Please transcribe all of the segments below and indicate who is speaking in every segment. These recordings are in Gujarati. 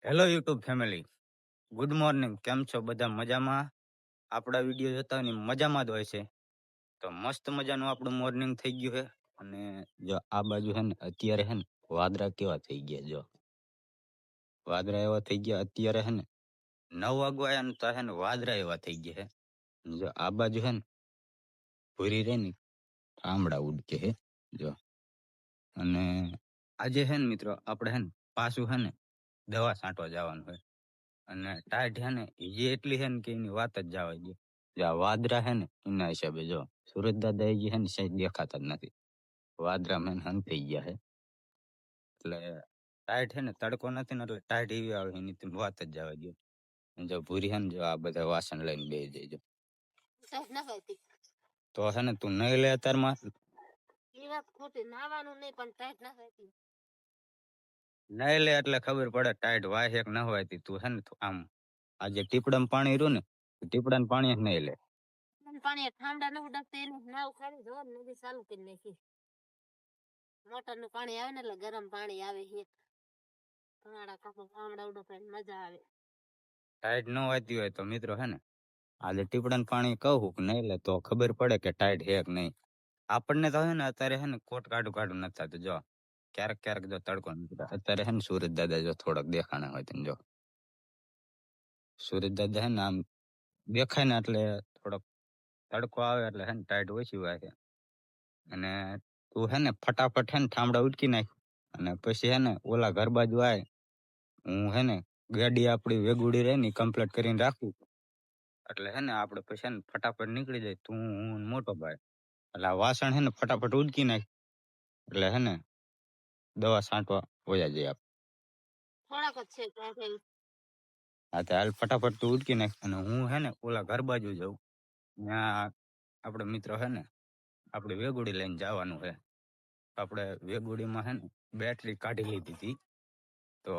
Speaker 1: Hello YouTube family, good morning. કેમ છો બધા? મજામાં? આપણા વિડીયો જોતા હોય ને મજામાં જ હોય છે. તો મસ્ત મજાનું આપણું મોર્નિંગ થઈ ગયું છે. અને જો આ બાજુ છે ને અત્યારે છે ને વાદળા કેવા થઈ ગયા. જો વાદળા એવા થઈ ગયા અત્યારે છે ને 9 વાગવા આવ્યા ને તો છે ને વાદળા એવા થઈ ગયા છે. જો આ બાજુ છે ને ભૂરી રહી ને આમળા ઉડકે છે. જો અને આજે છે ને મિત્રો આપણે છે ને પાછું છે ને દવા છાંટવા જવાનું છે. અને ટાઈટ છે ને એ એટલી છે ને કે એની વાત જ જવા દે. જે આ વાદરા છે ને એના હિસાબે જો સુરત દાદા એ છે ને સાહેબ દેખાતા જ નથી. વાદરા મેં હન થઈ ગયા છે. એટલે ટાઈટ છે ને તડકો નથી ને એટલે ટાઈટ એવી આવે એની તમે વાત જ જવા દો. જો ભૂરી છે ને જો આ બધા વાસણ લઈને બે જજો. તો છે ને તું નહીં લે અત્યારમાં નહીં લે એટલે ખબર પડે ટાઈટ વાય છે કે ન હોય. તું છે ને આમ આજે ટીપડામાં પાણી રહ્યું ને ટીપડાનું પાણી જ નહીં લે.
Speaker 2: પાણી ઠંડા ન ઉડકતે નાવ ખાલી જો નદી ચાલુ કરી નાખી. મોટર નું પાણી આવે ને એટલે ગરમ પાણી આવે છે. તમારા કાકો ગામડા ઉડો મજા આવે.
Speaker 1: ટાઈટ ન હોતી હોય તો મિત્રો છે ને આજે ટીપડાનું પાણી કહું કે નહીં લે તો ખબર પડે કે ટાઈટ છે કે નહીં. આપણને તો છે ને અત્યારે છે ને કોટ કાઢું નથી થતું. જો ક્યારેક જો તડકો નથી અત્યારે છે ને સુરત દાદા જો થોડાક દેખાણા હોય તને જો સુરત દાદા છે ને આમ દેખાય ને એટલે થોડોક તડકો આવે એટલે છે ને ટાઈટ ઓછી હોય છે. અને તું છે ને ફટાફટ છે ને ઠામડા ઉટકી નાખ. અને પછી છે ને ઓલા ઘર બાજુ આવે હું છે ને ગાડી આપણી વેગુડી રહે ને કમ્પ્લીટ કરીને રાખું. એટલે છે ને આપણે પછી ને ફટાફટ નીકળી જાય તું હું મોટો ભાઈ. એટલે આ વાસણ છે ને ફટાફટ ઉડકી નાખ. એટલે છે ને દવા છાંટવા વયા જાય આપ.
Speaker 2: થોડાક જ છે.
Speaker 1: હા તો હાલ ફટાફટ તું ઉડકી નાખ. અને હું છે ને ઓલા ઘર બાજુ જાઉં. ત્યાં આપણે મિત્રો છે ને આપણે વેગુડી લઈને જવાનું છે. આપણે વેગુડીમાં છે ને બેટરી કાઢી લીધી હતી. તો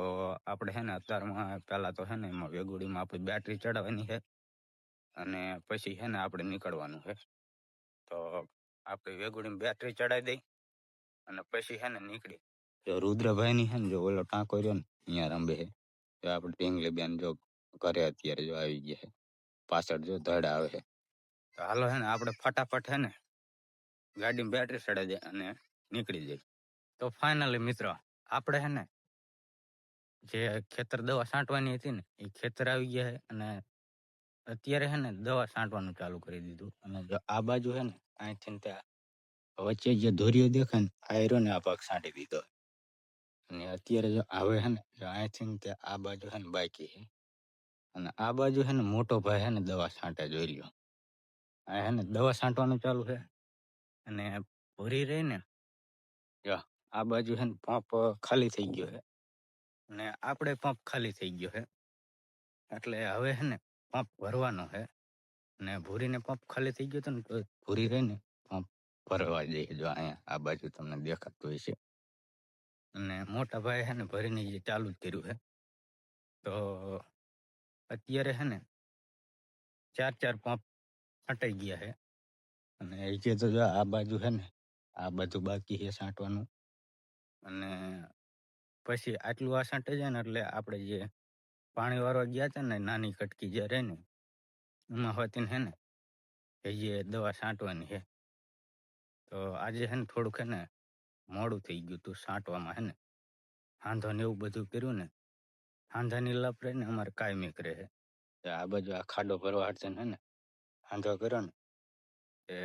Speaker 1: આપણે છે ને અત્યારમાં પહેલા તો છે ને એમાં વેગુડીમાં આપણી બેટરી ચડાવવાની છે. અને પછી છે ને આપણે નીકળવાનું છે. તો આપણે વેગુડીમાં બેટરી ચડાવી દઈ અને પછી છે ને નીકળી. જો રુદ્રભાઈની છે ને જો ઓલો ટાંકો રહ્યો ને અહીંયા રંબે છે. જો આપણે ઢીંગલી બેન જો ઘરે અત્યારે જો આવી ગયા છે. પાછળ જો ધડ આવે છે. તો હાલો છે ને આપણે ફટાફટ છે ને ગાડીમાં બેટરી ચડાવી દે અને નીકળી જાય. તો ફાઇનલી મિત્રો આપણે છે ને જે ખેતર દવા છાંટવાની હતી ને એ ખેતર આવી ગયા છે. અને અત્યારે છે ને દવા છાંટવાનું ચાલુ કરી દીધું. અને જો આ બાજુ છે ને અહીંથી ત્યાં વચ્ચે જે ધોરીઓ દેખાય ને આ રહ્યો ને આ ભાગ છાંટી દીધો. અને અત્યારે જો આવે છે ને જો અહીંથી ત્યાં આ બાજુ છે ને બાકી છે. અને આ બાજુ છે ને મોટો ભાઈ છે ને દવા છાંટે જોઈ લ્યો. આ છે ને દવા છાંટવાનું ચાલુ છે. અને ભૂરી રહી ને જો આ બાજુ છે ને પંપ ખાલી થઈ ગયો છે. અને આપણે પંપ ખાલી થઈ ગયો છે. એટલે હવે છે ને પંપ ભરવાનો છે. અને ભૂરીને પંપ ખાલી થઈ ગયો હતો ને તો ભૂરી રહીને પંપ ભરવા જઈએ. જો અહીંયા આ બાજુ તમને દેખાતું હોય છે. અને મોટા ભાઈ છે ને ભરીને જે ચાલુ જ કર્યું છે. તો અત્યારે છે ને 4 પંપ છાંટાઈ ગયા છે. અને એ જે તો જો આ બાજુ છે ને આ બધું બાકી છે છાંટવાનું. અને પછી આટલું આ છાંટાઈ જાય ને એટલે આપણે જે પાણી વાળવા ગયા હતા ને નાની કટકી જે રહે ને એમાં હોતી છે ને એ જે દવા છાંટવાની છે. તો આજે છે ને થોડુંક છે ને મોડું થઈ ગયું હતું છાંટવામાં. છે ને હાંધો ને એવું બધું કર્યું ને હાંધાની લપ રહે ને અમારે કાયમી કરે છે. આ બાજુ આ ખાડો ભરવા હાટશે ને હાંધો કર્યો ને એ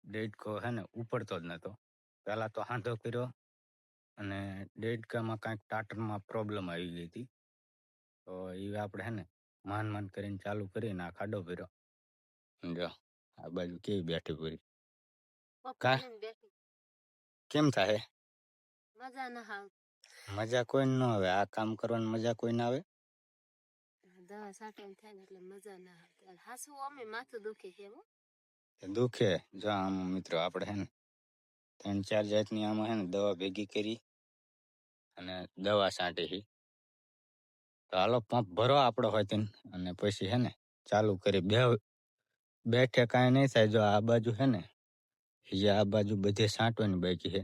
Speaker 1: ડેડકો છે ને ઉપડતો જ નતો. પહેલા તો હાંધો કર્યો અને ડેડકામાં કાંઈક ટાટરમાં પ્રોબ્લેમ આવી ગઈ હતી. તો એ આપણે છે ને માન કરીને ચાલુ કરીને આ ખાડો ભર્યો. જો આ બાજુ કેવી બેઠી પૂરી કા કેમ થાય?
Speaker 2: મજા ના આવે.
Speaker 1: મજા કોઈ ન આવે. આ કામ કરવાની મજા કોઈ ના આવે.
Speaker 2: દવા છાંટવાની થાય ને એટલે મજા ના આવે. હાસુ અમે માથું દુખે છે.
Speaker 1: દુખે જો આમ મિત્રો આપણે છે ને 3-4 જાતની આમાં છે ને દવા ભેગી કરી અને દવા છાંટી. તો હાલો પંપ ભરો આપણો હોય તેને અને પછી છે ને ચાલુ કરી બેઠે કાંઈ નહીં થાય. જો આ બાજુ છે ને જે આ બાજુ બધે છાંટવાની બાકી છે.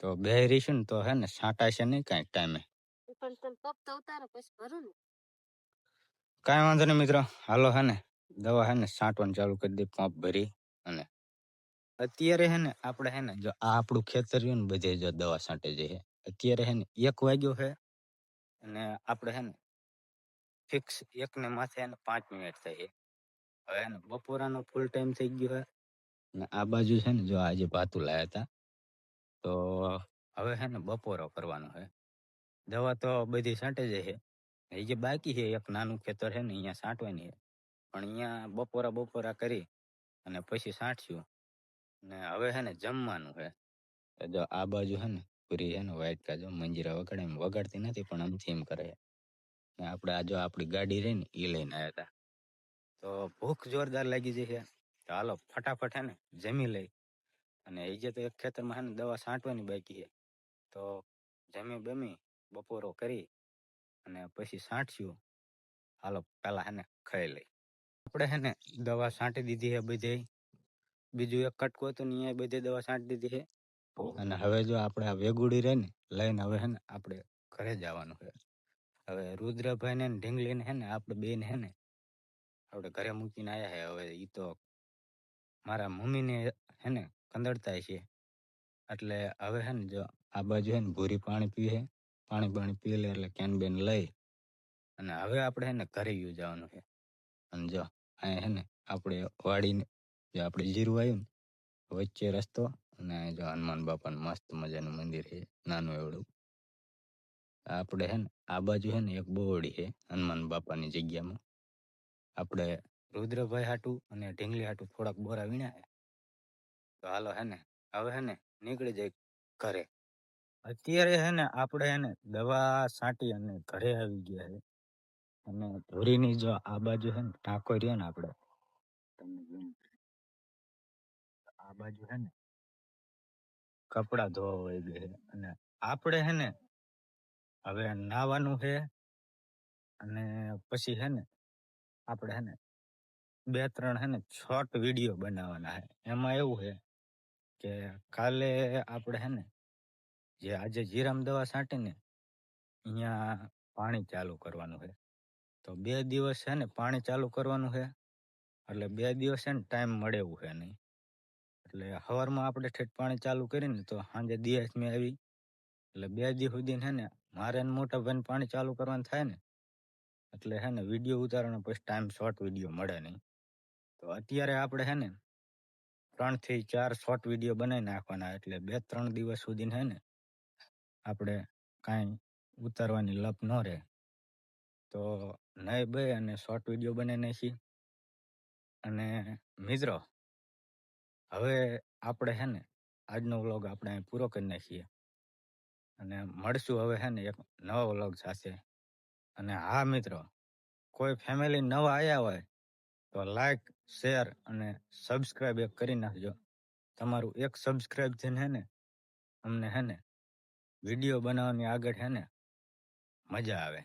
Speaker 1: તો બે રહીશું ને તો છે ને છાંટાશે નહીં કાંઈ ટાઈમે.
Speaker 2: પણ તમે પગ તો ઉતારો પછી ભરું ને.
Speaker 1: કાંઈ વાંધો નહીં મિત્રો, હાલો હે ને દવા હે ને છાંટવાનું ચાલુ કરી દે પંપ ભરી. અને અત્યારે હે ને આપણે હે ને જો આ આપણું ખેતર રહ્યું ને બધે જો દવા છાંટે છે. અત્યારે હે ને 1 વાગ્યો છે અને આપણે હે ને ફિક્સ 1 ને માથે હે ને 5 મિનિટ થઈ છે. હવે હે ને બપોરાનો ફૂલ ટાઈમ થઈ ગયો છે. અને આ બાજુ છે ને જો આજે ભાતું લાયા હતા, તો હવે હે ને બપોરો કરવાનો છે. દવા તો બધી છાંટે જાય છે. એ જે બાકી છે એક નાનું ખેતર છે ને અહીંયા છાંટવાની છે, પણ અહીંયા બપોરા કરી અને પછી છાંટશું. ને હવે હે ને જમવાનું છે. તો જો આ બાજુ હે ને પૂરી હે ને વાઈટ કાજો મંજીરા વગાડે એમ વગાડતી નથી પણ આમથી એમ કરે છે. ને આપણે આ જો આપણી ગાડી રહી ને એ લઈને આવ્યા હતા. તો ભૂખ જોરદાર લાગી જઈ છે. તો હાલો ફટાફટ હે ને જમી લઈ. અને એ જે તો એક ખેતરમાં હે ને દવા છાંટવાની બાકી છે, તો જમી બમી બપોરો કરી અને પછી છાંટશું. હાલો પહેલા હે ને ખાઈ લઈ. આપણે હે ને દવા છાંટી દીધી છે બધે. બીજું એક કટકો હતું ને અહીંયા બધે દવા છાંટી દીધી છે. અને હવે જો આપણે આ વેગુડી રહે ને લઈને હવે હે ને આપણે ઘરે જવાનું છે. હવે રુદ્રભાઈ ને ઢીંગલીને હે ને આપણે બેન હે ને આપણે ઘરે મૂકીને આવ્યા છે. હવે એ તો મારા મમ્મીને હે ને કંદડતા છે. એટલે હવે હે ને જો આ બાજુ હે ને ભૂરી પાણી પીએ, પાણી પી લે એટલે કેન બેન લઈ અને હવે આપણે હે ને ઘરે જવાનું છે. અને જો અહીંયા હે ને આપણે વાડીને જે આપણે જીરું આવ્યું ને વચ્ચે રસ્તો, અને જો હનુમાન બાપાનું મસ્ત મજાનું મંદિર છે નાનું એવડું. આપણે હે ને આ બાજુ હે ને એક બોવડી છે હનુમાન બાપાની જગ્યામાં. આપણે રુદ્રભાઈ હાટું અને ઢીંગલી હાટું થોડાક બોરા વીણ્યા છે. તો હાલો હે ને હવે હે ને નીકળી જાય ઘરે. અત્યારે હે ને આપણે હે ને દવા છાંટી અને ઘરે આવી ગયા છે. અને ધોરીની જો આ બાજુ હે ને ટાંકો રહ્યો ને આપણે તમને જોઈને આ બાજુ હે ને કપડા ધોવા વહી ગઈ છે. અને આપણે હે ને હવે નાવાનું છે. અને પછી હે ને આપણે હે ને 2-3 હે ને શોર્ટ વિડીયો બનાવવાના છે. એમાં એવું છે કે કાલે આપણે હે ને જે આજે જીરામ દવા છાંટીને અહીંયા પાણી ચાલુ કરવાનું છે. તો 2 દિવસ છે ને પાણી ચાલુ કરવાનું છે. એટલે 2 દિવસ છે ને ટાઈમ મળે એવું છે નહીં. એટલે સવારમાં આપણે ઠેઠ પાણી ચાલુ કરીને તો સાંજે દિવસમાં આવી. એટલે 2 દિવસ સુધી છે ને મારે ને મોટા ભાઈને પાણી ચાલુ કરવાનું થાય ને, એટલે છે ને વિડીયો ઉતારવાનો પછી ટાઈમ શોર્ટ વિડીયો મળે નહીં. તો અત્યારે આપણે છે ને 3 થી 4 શોર્ટ વિડીયો બનાવી નાખવાના. એટલે 2-3 દિવસ સુધી છે ને આપણે કાંઈ ઉતારવાની લપ ન રહે. તો નહીં બે અને શોર્ટ વિડીયો બનાવી નાખી. અને મિત્રો હવે આપણે છે ને આજનો વ્લોગ આપણે અહીં પૂરો કરી નાખીએ. અને મળશું હવે છે ને એક નવા વ્લોગ સાથે. અને હા મિત્રો, કોઈ ફેમિલી નવા આવ્યા હોય તો લાઈક, શેર અને સબસ્ક્રાઈબ એક કરી નાખજો. તમારું એક સબસ્ક્રાઈબ થઈને હે ને અમને હે ને વિડીયો બનાવવાની આગળ હે ને મજા આવે.